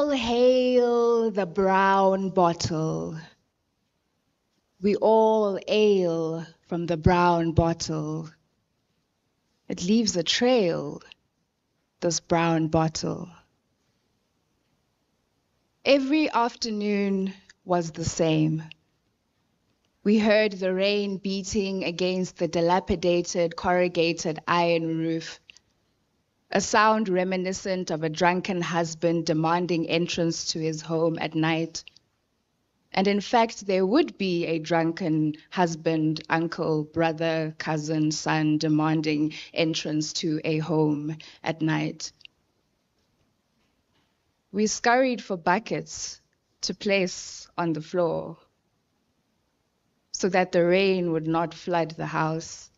All hail the brown bottle. We all ale from the brown bottle. It leaves a trail, this brown bottle. Every afternoon was the same. We heard the rain beating against the dilapidated corrugated iron roof, a sound reminiscent of a drunken husband demanding entrance to his home at night. And in fact, there would be a drunken husband, uncle, brother, cousin, son demanding entrance to a home at night. We scurried for buckets to place on the floor so that the rain would not flood the house.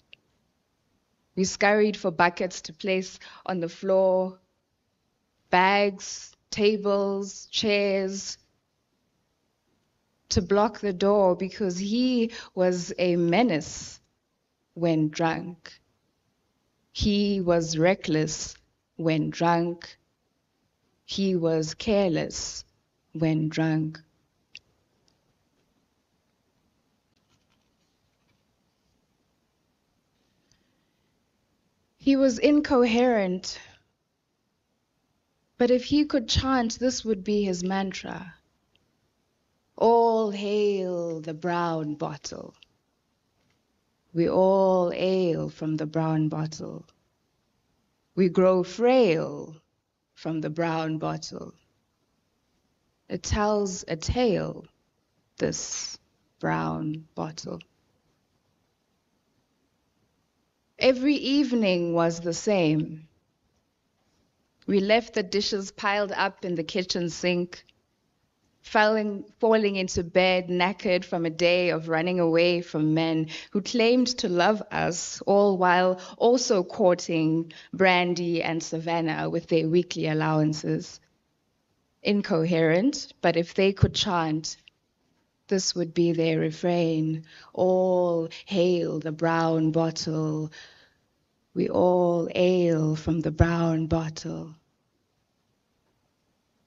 We scurried for buckets to place on the floor, bags, tables, chairs, to block the door because he was a menace when drunk. He was reckless when drunk. He was careless when drunk. He was incoherent, but if he could chant, this would be his mantra. All hail the brown bottle. We all ale from the brown bottle. We grow frail from the brown bottle. It tells a tale, this brown bottle. Every evening was the same. We left the dishes piled up in the kitchen sink, falling into bed knackered from a day of running away from men who claimed to love us, all while also courting Brandy and Savannah with their weekly allowances. Incoherent, but if they could chant, this would be their refrain. All hail the brown bottle. We all ale from the brown bottle.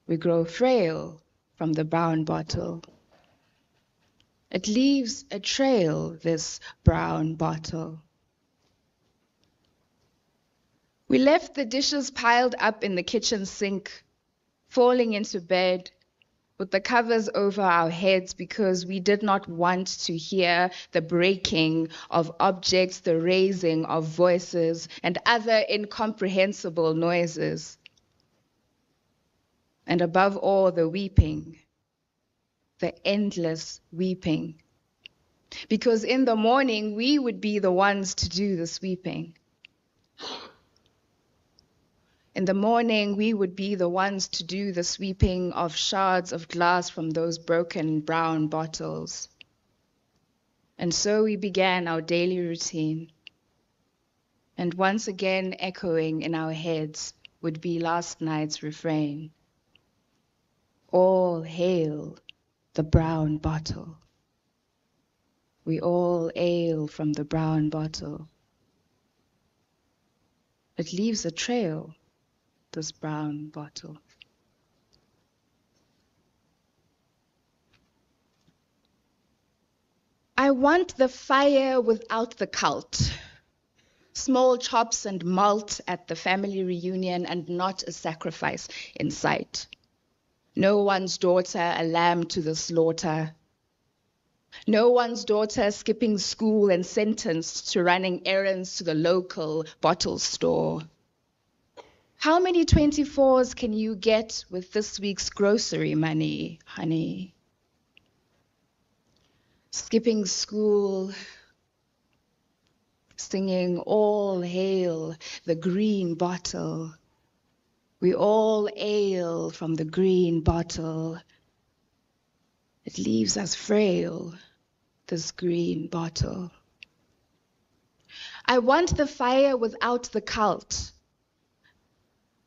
We grow frail from the brown bottle. It leaves a trail, this brown bottle. We left the dishes piled up in the kitchen sink, falling into bed with the covers over our heads because we did not want to hear the breaking of objects, the raising of voices, and other incomprehensible noises. And above all, the weeping, the endless weeping. Because in the morning, we would be the ones to do the sweeping. In the morning, we would be the ones to do the sweeping of shards of glass from those broken brown bottles. And so we began our daily routine. And once again, echoing in our heads would be last night's refrain. All hail the brown bottle. We all ale from the brown bottle. It leaves a trail, this brown bottle. I want the fire without the cult. Small chops and malt at the family reunion and not a sacrifice in sight. No one's daughter a lamb to the slaughter. No one's daughter skipping school and sentenced to running errands to the local bottle store. How many 24s can you get with this week's grocery money, honey? Skipping school, singing all hail the green bottle. We all ale from the green bottle. It leaves us frail, this green bottle. I want the fire without the cult.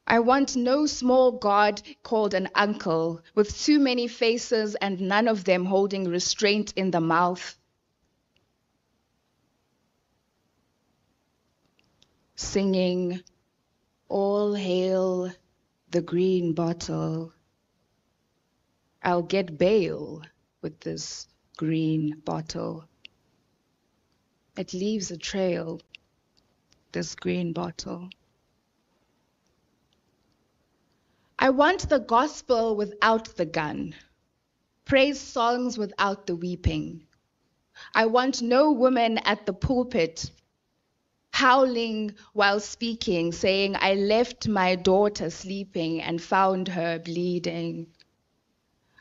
I want no small god called an uncle with too many faces and none of them holding restraint in the mouth. Singing, all hail the green bottle. I'll get bail with this green bottle. It leaves a trail, this green bottle. I want the gospel without the gun, praise songs without the weeping. I want no woman at the pulpit howling while speaking, saying, I left my daughter sleeping and found her bleeding.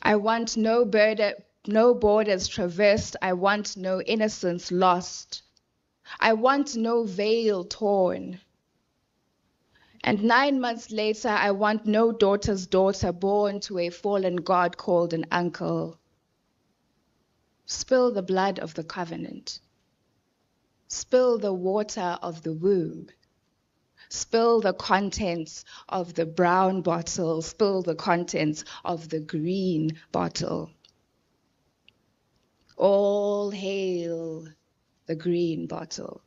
I want no borders traversed. I want no innocence lost. I want no veil torn. And 9 months later, I want no daughter's daughter born to a fallen god called an uncle. Spill the blood of the covenant. Spill the water of the womb. Spill the contents of the brown bottle. Spill the contents of the green bottle. All hail the green bottle.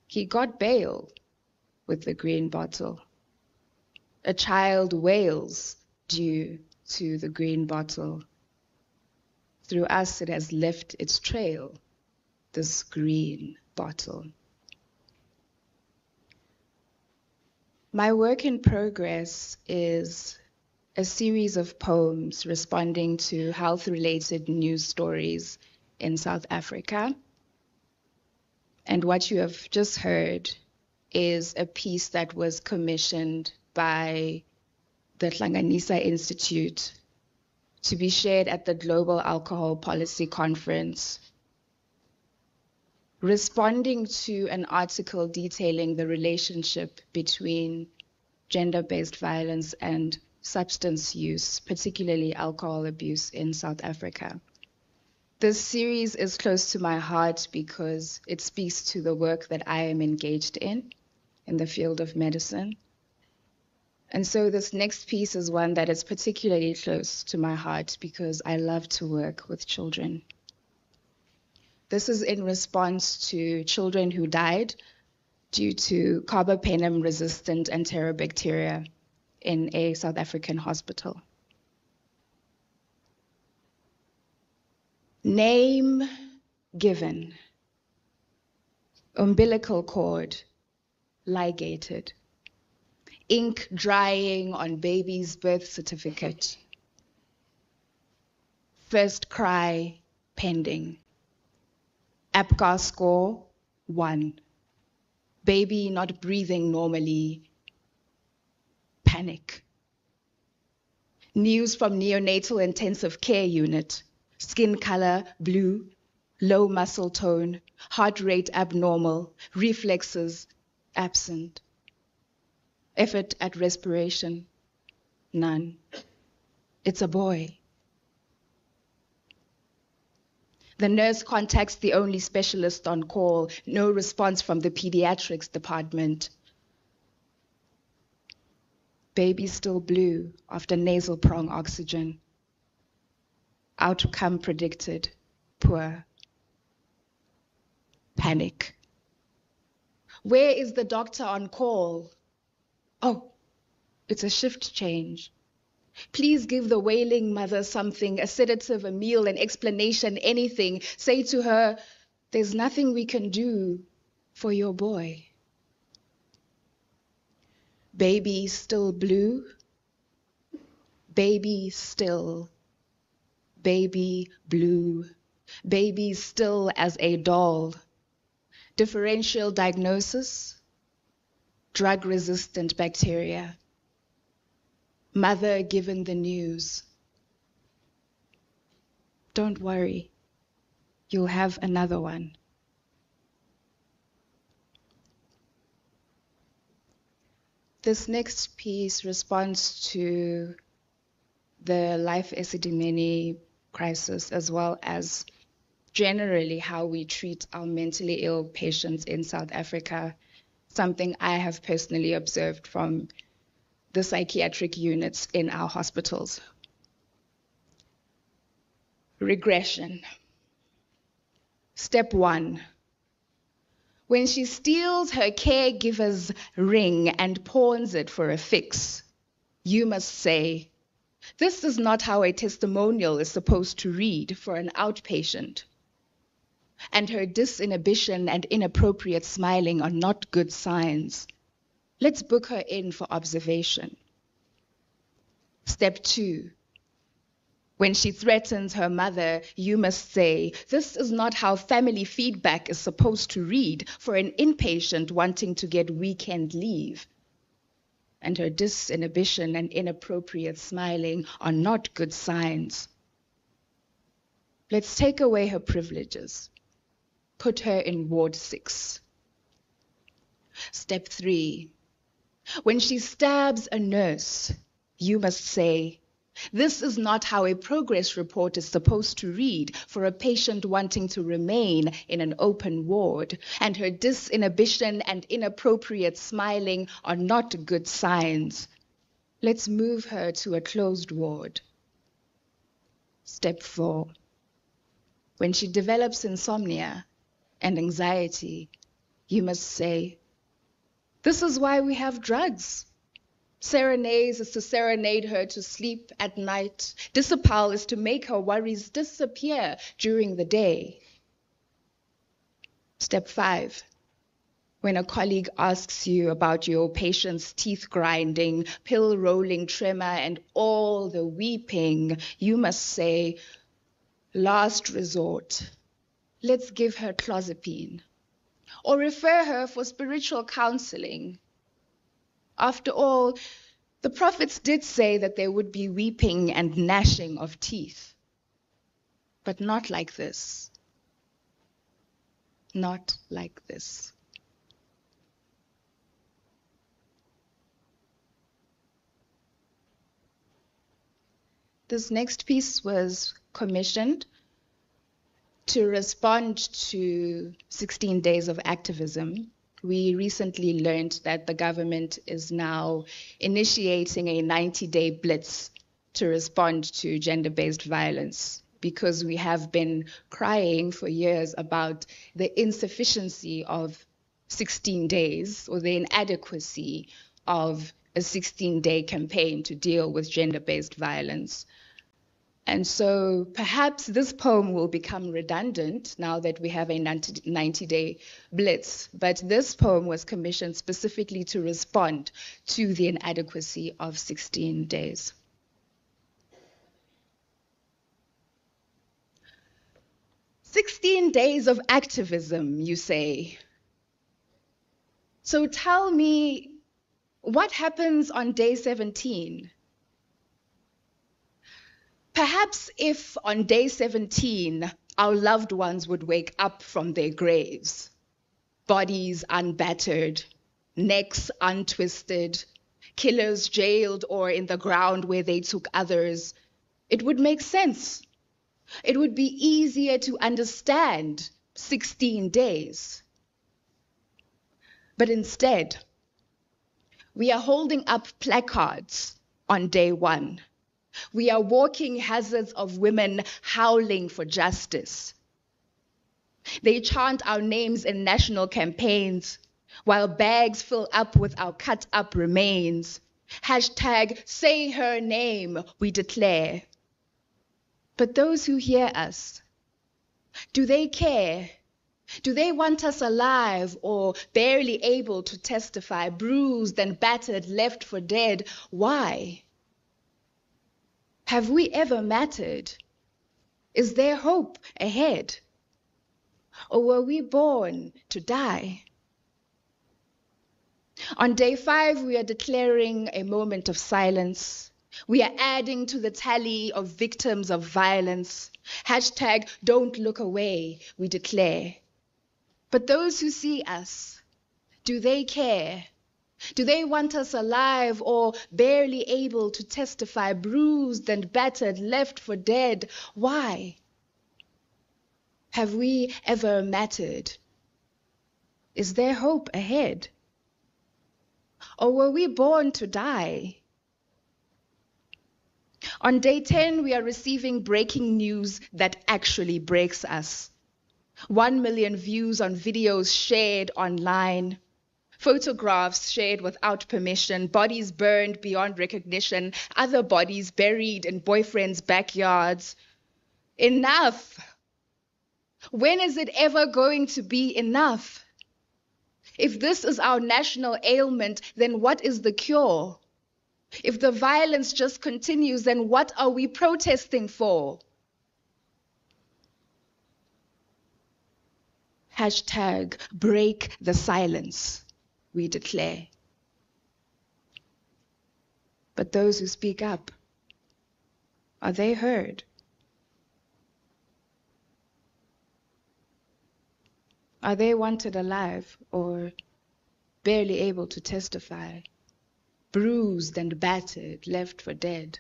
He got bail with the green bottle. A child wails due to the green bottle. Through us it has left its trail, this green bottle. My work in progress is a series of poems responding to health-related news stories in South Africa. And what you have just heard is a piece that was commissioned by the Hlanganisa Institute to be shared at the Global Alcohol Policy Conference, responding to an article detailing the relationship between gender-based violence and substance use, particularly alcohol abuse in South Africa. This series is close to my heart because it speaks to the work that I am engaged in the field of medicine. And so this next piece is one that is particularly close to my heart because I love to work with children. This is in response to children who died due to carbapenem-resistant enterobacteria in a South African hospital. Name given. Umbilical cord ligated. Ink drying on baby's birth certificate. First cry pending. APGAR score 1. Baby not breathing normally. Panic. News from neonatal intensive care unit. Skin color blue, low muscle tone, heart rate abnormal, reflexes absent. Effort at respiration, none. It's a boy. The nurse contacts the only specialist on call. No response from the pediatrics department. Baby still blue after nasal prong oxygen. Outcome predicted, poor. Panic. Where is the doctor on call? Oh, it's a shift change. Please give the wailing mother something, a sedative, a meal, an explanation, anything. Say to her, there's nothing we can do for your boy. Baby still blue. Baby still. Baby blue. Baby still as a doll. Differential diagnosis. Drug-resistant bacteria. Mother given the news. Don't worry, you'll have another one. This next piece responds to the life esidimeni crisis as well as generally how we treat our mentally ill patients in South Africa, something I have personally observed from the psychiatric units in our hospitals. Regression. Step 1. When she steals her caregiver's ring and pawns it for a fix, you must say, This is not how a testimonial is supposed to read for an outpatient. And her disinhibition and inappropriate smiling are not good signs. Let's book her in for observation. Step 2. When she threatens her mother, you must say, this is not how family feedback is supposed to read for an inpatient wanting to get weekend leave. And her disinhibition and inappropriate smiling are not good signs. Let's take away her privileges. Put her in Ward 6. Step 3. When she stabs a nurse, you must say, this is not how a progress report is supposed to read for a patient wanting to remain in an open ward, and her disinhibition and inappropriate smiling are not good signs. Let's move her to a closed ward. Step 4. When she develops insomnia and anxiety, you must say, this is why we have drugs. Serenades is to serenade her to sleep at night. Disipal is to make her worries disappear during the day. Step 5. When a colleague asks you about your patient's teeth grinding, pill rolling tremor, and all the weeping, you must say, last resort, let's give her clozapine. Or refer her for spiritual counseling. After all, the prophets did say that there would be weeping and gnashing of teeth. But not like this. Not like this. This next piece was commissioned to respond to 16 days of activism. We recently learned that the government is now initiating a 90-day blitz to respond to gender-based violence because we have been crying for years about the insufficiency of 16 days or the inadequacy of a 16-day campaign to deal with gender-based violence. And so perhaps this poem will become redundant now that we have a 90-day blitz, but this poem was commissioned specifically to respond to the inadequacy of 16 days. "16 days of activism, you say. So tell me, what happens on day 17? Perhaps if on day 17, our loved ones would wake up from their graves, bodies unbattered, necks untwisted, killers jailed or in the ground where they took others, it would make sense. It would be easier to understand 16 days. But instead, we are holding up placards on day 1. We are walking hazards of women howling for justice. They chant our names in national campaigns, while bags fill up with our cut-up remains. Hashtag say her name, we declare. But those who hear us, do they care? Do they want us alive or barely able to testify, bruised and battered, left for dead? Why? Have we ever mattered? Is there hope ahead? Or were we born to die? On day 5, we are declaring a moment of silence. We are adding to the tally of victims of violence. Hashtag don't look away, we declare. But those who see us, do they care? Do they want us alive or barely able to testify, bruised and battered, left for dead? Why? Have we ever mattered? Is there hope ahead? Or were we born to die? On day 10, we are receiving breaking news that actually breaks us. 1 million views on videos shared online. Photographs shared without permission, bodies burned beyond recognition, other bodies buried in boyfriends' backyards. Enough! When is it ever going to be enough? If this is our national ailment, then what is the cure? If the violence just continues, then what are we protesting for? Hashtag break the silence, we declare. But those who speak up, are they heard? Are they wanted alive or barely able to testify? Bruised and battered, left for dead.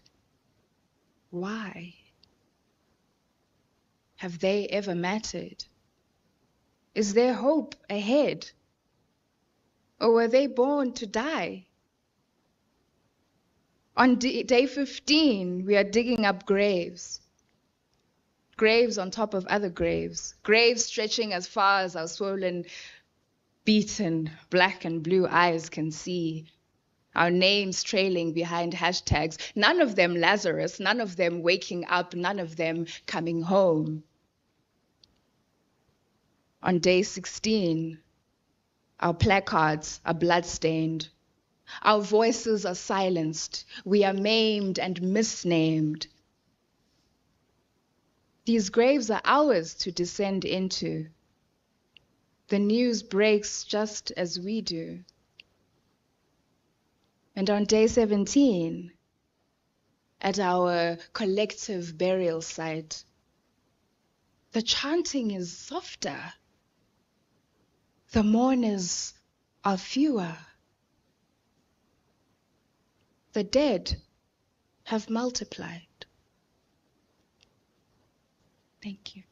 Why? Have they ever mattered? Is there hope ahead? Or were they born to die? On day 15, we are digging up graves. Graves on top of other graves. Graves stretching as far as our swollen, beaten, black and blue eyes can see. Our names trailing behind hashtags. None of them Lazarus, none of them waking up, none of them coming home. On day 16, our placards are bloodstained. Our voices are silenced. We are maimed and misnamed. These graves are ours to descend into. The news breaks just as we do. And on day 17, at our collective burial site, the chanting is softer. The mourners are fewer. The dead have multiplied. Thank you.